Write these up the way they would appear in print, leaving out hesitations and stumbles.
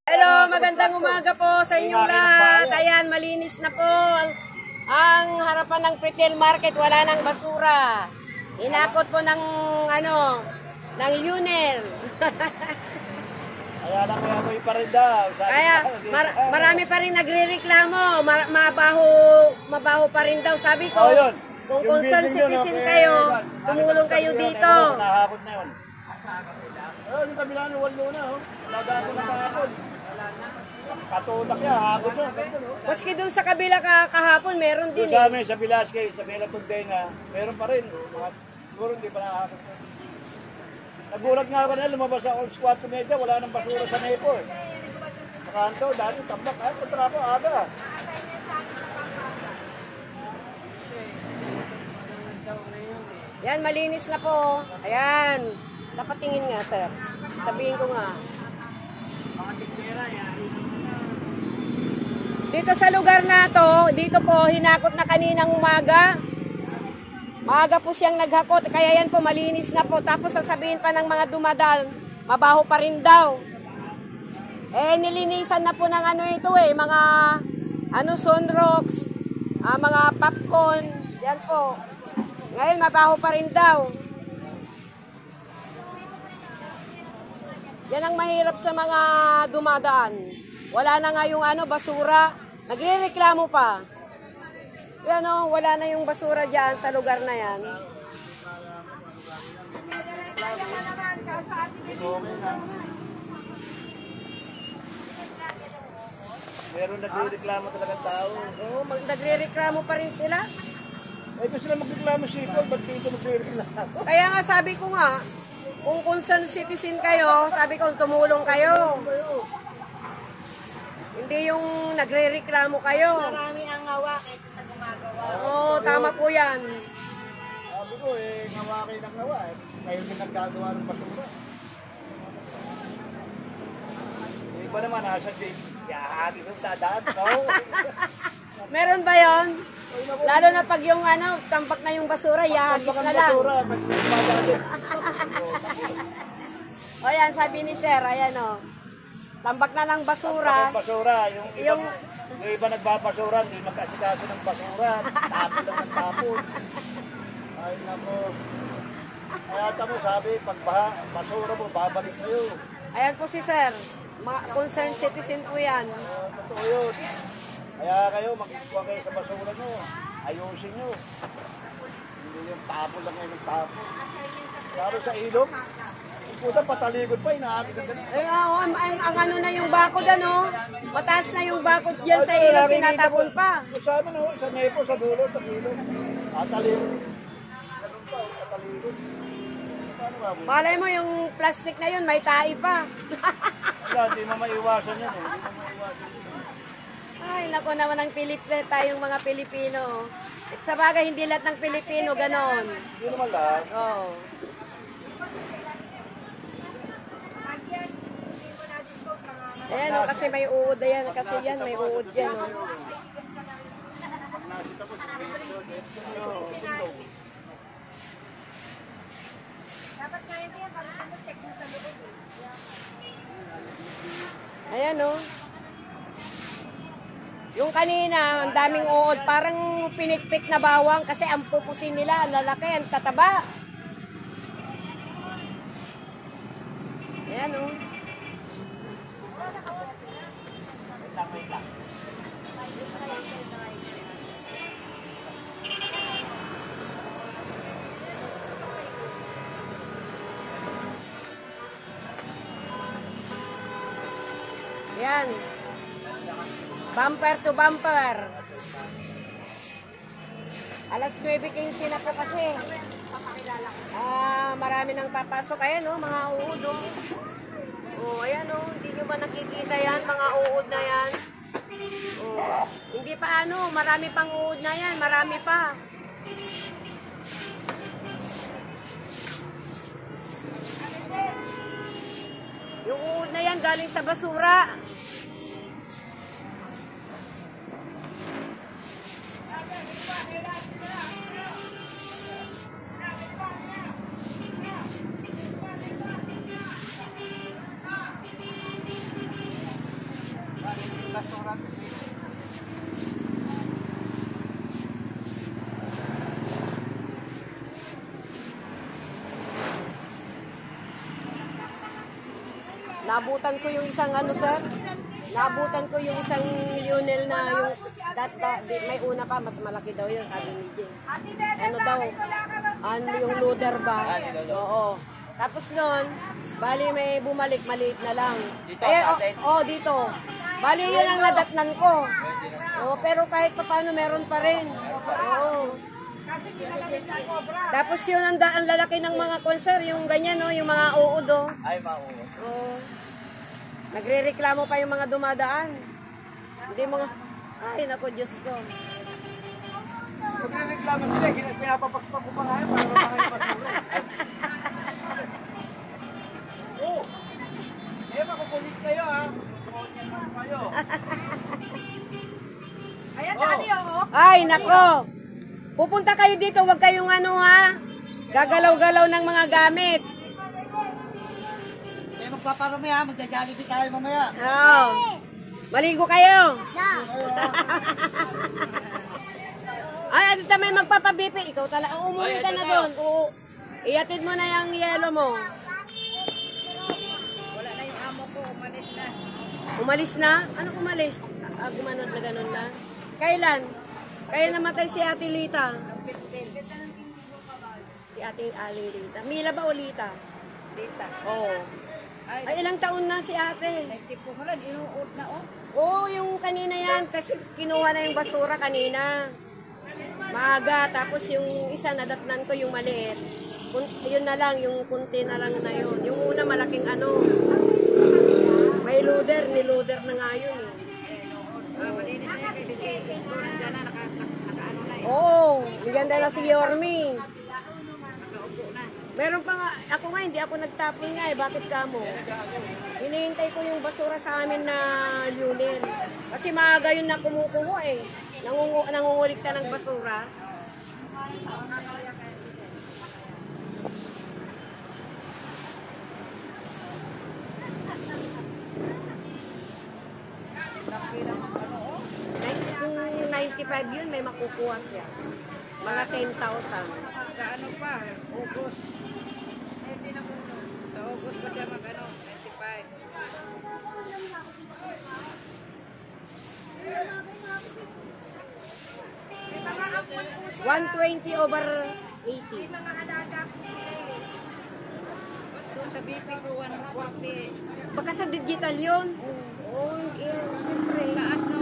Hello, magandang umaga po sa inyong lahat. Ayan, malinis na po ang harapan ng retail market. Wala nang basura. Inakot po ng ng Lunel. Kaya lang may amoy pa rin daw. Kaya marami pa rin nagrereklamo. Mabaho pa rin daw. Sabi ko, kung concerned citizen kayo, tumulong kayo dito. Nahakot na yun. Yung kabila ng walo na. Lagaan ko na kahapon. Katunak yan, hapon na. Maski doon sa kabila kahapon, meron din. Sa amin, sa Velasquez, sa Mela Tundenga, meron pa rin. Siguro hindi pa nakakot. Nagulat nga ako na lumabas ako sa 4:30, wala nang basura sa Nepo eh. Sa kanto, dati tambak. Ay, punta ako aga. Yan, malinis na po. Ayan. Dapat tingin nga, sir. Sabihin ko nga. Mga tindera yan. Dito sa lugar na to, dito po, hinakot na kaninang umaga. Maaga po siyang naghakot, kaya yan po, malinis na po. Tapos sasabihin pa ng mga dumadal, mabaho pa rin daw. Eh, nilinisan na po ng ito mga sunrocks, mga popcorn, yan po. Ngayon, mabaho pa rin daw. Yan ang mahirap sa mga dumadaan. Wala na nga yung basura. Nagrereklamo pa. Yan wala na yung basura dyan sa lugar na yan. Meron nagrereklamo talagang tao. Oo, nagrereklamo pa rin sila. Eh, kung sila magreklamo sikol, ba't dito magrereklamo? Kaya nga sabi ko nga, kung concerned citizen kayo, sabi ko tumulong kayo. Hindi yung nagrereklamo kayo. Marami ang hawa kaysa sa gumagawa. Oo, tama po yan. Sabi ko ngawa kayo ng ngawa eh. Kayo din nagkagawa ng basura. Yung iba naman, nasa Jay, yahagis ang dadaan. Meron ba yon? Lalo na pag yung tampak na yung basura, yahagis na lang. Basura, magmadali. O yan, sabi ni Sir, ayan tambak na ng basura. Basura, yung iba nagbabasura, hindi magkasikaso ng basura. Tapon lang ng tapon. Ay nako. Kaya tamo sabi, pag basura mo, babalik sa'yo. Ayan po si Sir. Concerned citizen po yan. Totoo yun. Kaya kayo, mag-ikuha kayo sa basura nyo. Ayusin nyo. Hindi yung tapon lang ngayon ng tapon. Lalo sa ilog, puta patalikod pa, inaakit ang ganun. Ang na yung bakod mataas na yung bakod dyan sa ilog, tinatapon pa. Sa amin sa Nepo, sa dulo, sa ilog. Atalikod. Ganun pa, atalikod. Malay mo yung plastic na yun, may tahi pa. Wala, hindi mo maiwasan yan eh. Hindi mo maiwasan yan. Ay, nako naman ang tayong mga Pilipino. At sa bagay, hindi lahat ng Pilipino ganon. Hindi naman lahat. Oo. Ayan kasi may uod ayan. Kasi yan, may uod yan. Ayan yung kanina, ang daming uod. Parang pinikpik na bawang kasi ang puputi nila, ang lalaki, ang tataba. Ayan Yan. Bumper to bumper. Alas 9:15 na po kasi. Marami nang papasok. Ayan mga uod ayan hindi nyo ba nakikita yan, mga uod na yan? Hindi pa marami pang uod na yan, marami pa. Yung uod na yan galing sa basura. basura. Nabutan ko yung isang ano, sir. Nabutan ko yung isang Lionel na yung may una pa, mas malaki daw yun, sabi ni Jay. Ano daw? Ano yung loader ba? Oo. Tapos nun, bali may bumalik, maliit na lang. Dito. Bali yun ang nadatnan ko. Pero kahit pa paano meron pa rin. Oo. Tapos yun ang lalaki ng mga konser, yung ganyan, no, yung mga uod, oh. Ay, mauod. Oo. Nagrereklamo pa yung mga dumadaan. Hindi mga, ay naku, Diyos ko. Kung nireklamo sila, pinapapaspak ko pa nga yun para mga basura. Oo. Eh, makukulit kayo, ha? Susunod niya naman kayo. Ayan, Daddy, oh. Ay, nako. Pupunta kayo dito, wag kayong ano, ha. Gagalaw-galaw ng mga gamit. Eh, magpaparami, ha? Magja-jollibee tayo mamaya. Oo. Maligo kayo. Ay, ano tamay magpapabipi. Ikaw talaga. Umuwi ka na doon. Iatid mo na yung yelo mo. Wala na yung amo ko, umalis na. Umalis na? Ano umalis? Gumanod na ganun na. Kailan? Kaya namatay si Ate Lita. Si Ate Aling Lita. Mila ba o Lita? Dita. Oo. Ay, ilang taon na si ate? Tipo mo lang, inuod na, oh. Oo, yung kanina yan. Kasi kinuha na yung basura kanina. Maaga. Tapos yung isa nadatnan ko yung maliit. Yun na lang, yung kunti na lang na yun. Yung una malaking ano. May loader, niloader na nga yun eh. Malinis na yan, kasi gusto nandiyan na, nakaano na eh. Oo, maganda na si Yormi. Nakaupo na. Meron pa nga, ako nga hindi ako nagtapon nga eh, bakit ka mo? Hinihintay ko yung basura sa amin na Lionel. Kasi maaga yun na kumukuha eh. Nangungulik ka ng basura. Kung 95 yun, may makukuha siya. Mga 10,000. Sa ano pa, August. Hindi na po. Sa August pa siya mag-ano, 95. 120 over 80. Doon sa BP ko, 140. Baka sa digital yun. Oo, siyempre. Taas no.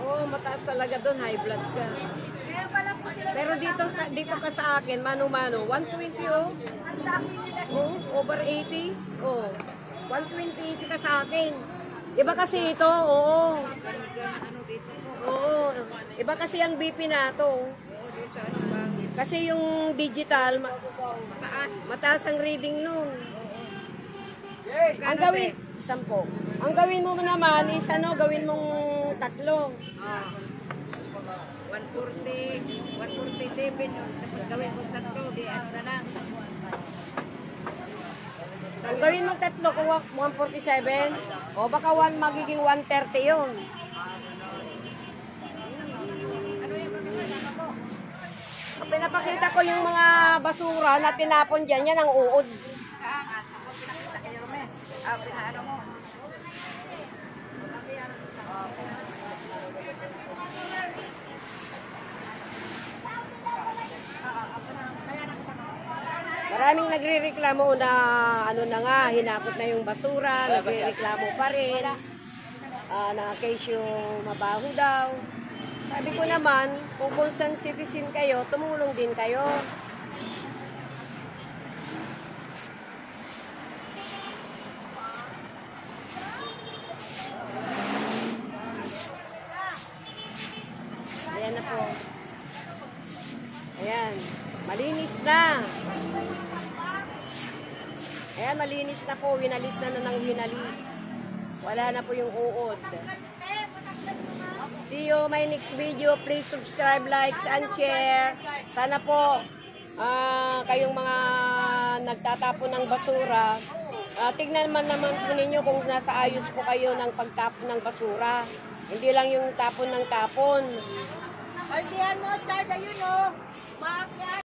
Oo, mataas talaga doon. High blood ka. Pero dito ka sa akin, mano-mano, 120 oh. Oo, over 80. Oo, 120, 80 ka sa akin. Iba kasi ito, oo. Oo, iba kasi ang BP na to. Kasi yung digital, mataas ang reading nun. Ang gawin, 10. Ang gawin mo naman is ano, gawin mong 3. 140, 147 yun. Gawin mo 3, di ano na lang. Ang gawin mong 3, kung 147, o baka magiging 130 yun. Ang pinapakita ko yung mga basura na tinapon dyan, yan ang uod. Pinaano mo. Maraming nagrereklamo na ano na nga, hinakot na yung basura, nagrereklamo pa rin. Na case yung mabaho daw. Sabi ko naman, kung concerned citizen kayo, tumulong din kayo. Ayan na po. Ayan. Malinis na. Ayan, malinis na po. Winalis na ng winalis. Wala na po yung uod. See you my next video. Please subscribe, likes, and share. Sana po kayong mga nagtatapon ng basura, Tignan naman po ninyo kung nasa ayos po kayo ng pagtapon ng basura. Hindi lang yung tapon ng tapon. Aldihan mo, Chad, ayun o. Maakyat.